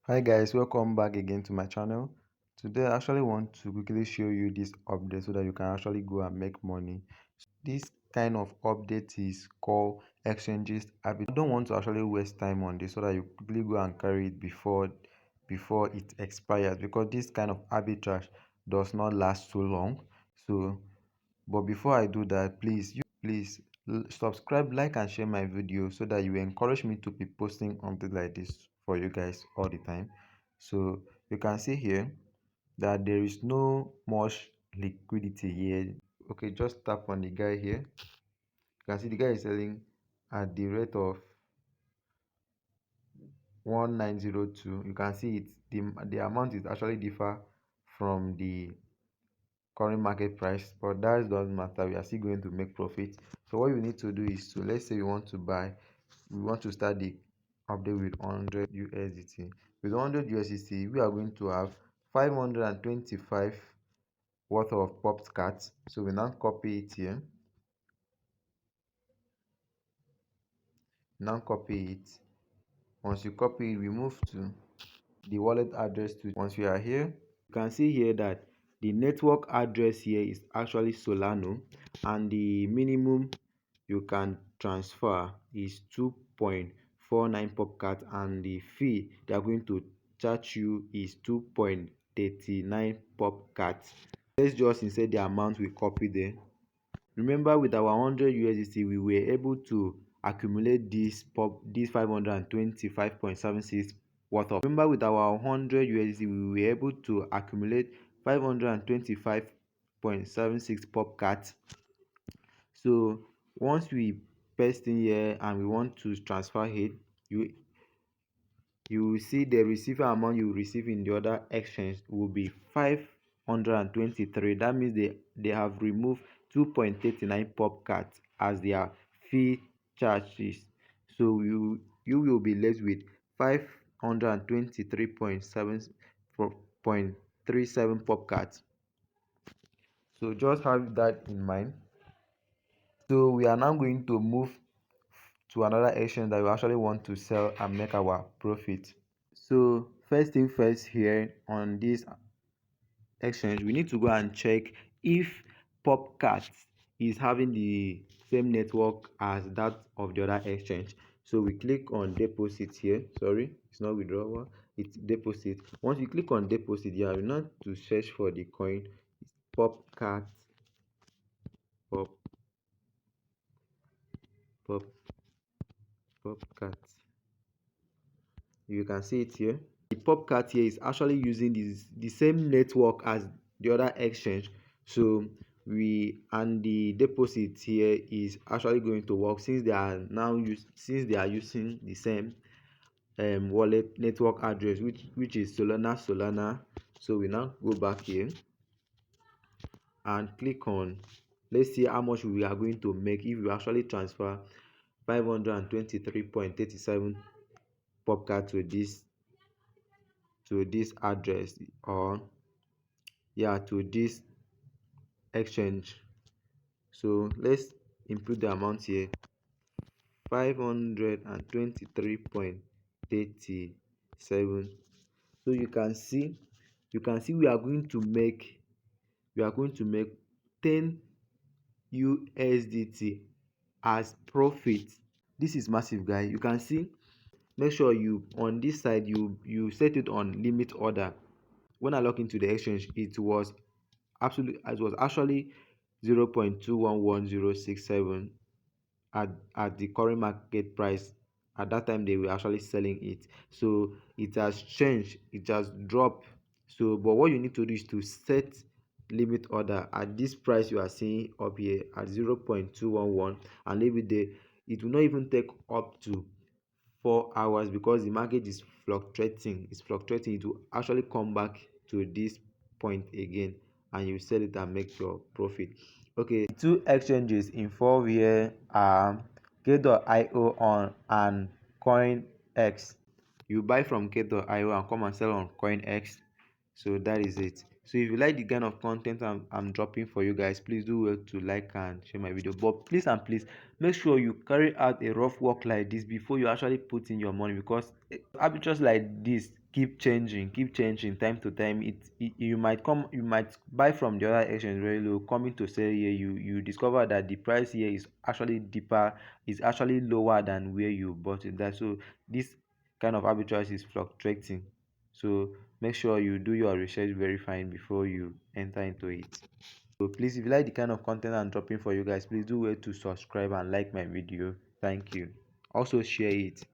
Hi guys, welcome back again to my channel. Today I actually want to quickly show you this update so that you can actually go and make money. This kind of update is called exchanges arbitrage. I don't want to actually waste time on this so that you quickly go and carry it before it expires, because this kind of arbitrage does not last so long. But before I do that, please subscribe, like and share my video so that you encourage me to be posting something like this for you guys all the time. So you can see here that there is no much liquidity here. Okay, just tap on the guy here. You can see the guy is selling at the rate of 1902. You can see it, the amount is actually differ from the current market price, but that doesn't matter. We are still going to make profit. So what you need to do is to, let's say we want to start the update with 100 USDT. With 100 USDT, we are going to have 525 worth of popped cards. So we now copy it here. Now copy it. Once you copy it, we move to the wallet address. To once we are here, you can see here that the network address here is actually Solano, and the minimum you can transfer is 2.49 popcat, and the fee they are going to charge you is 2.39 popcat. Let's just insert the amount we copy there. Remember, with our 100 USDT, we were able to accumulate this 525.76 worth of. Remember, with our 100 USDT, we were able to accumulate 525.76 pop cards. So once we paste in here and we want to transfer it, you will see the receiver amount you will receive in the other exchange will be 523. That means they have removed 2.39 pop cards as their fee charges. So you will be left with 523.37 pop cards. So just have that in mind. So we are now going to move to another exchange that we actually want to sell and make our profit. So first thing first, here on this exchange, we need to go and check if popcat is having the same network as that of the other exchange. So we click on deposit here. Sorry, it's not withdrawal, it's deposit. Once you click on deposit, you have not to search for the coin. It's popcat pop pop popcat. You can see it here. The popcat here is actually using the same network as the other exchange. So the deposit here is actually going to work since they are using the same wallet network address, which is Solana. So we now go back here and click on, let's see how much we are going to make if we actually transfer 523.37 popcat to this address, or to this exchange. So let's input the amount here, 523.37. So you can see we are going to make 10 USDT as profit. This is massive, guys. You can see, make sure you on this side you set it on limit order. When I log into the exchange, it was actually 0.211067 at the current market price. At that time they were actually selling it, so it has changed, it has dropped. So but what you need to do is to set limit order at this price you are seeing up here at 0.211, and leave it there. It will not even take up to 4 hours, because the market is fluctuating. It will actually come back to this point again, and you sell it and make your profit. Okay, two exchanges involved here are K.io on and CoinX. You buy from K.io and come and sell on CoinX. So that is it. So if you like the kind of content I'm dropping for you guys, please do well to like and share my video. But please and please make sure you carry out a rough work like this before you actually put in your money, because arbitrage like this keep changing time to time. You might buy from the other exchange very low, coming to sell here, you discover that the price here is actually deeper, is actually lower than where you bought it. That so this kind of arbitrage is fluctuating. So make sure you do your research very fine before you enter into it. So please, if you like the kind of content I'm dropping for you guys, please do well to subscribe and like my video. Thank you. Also share it.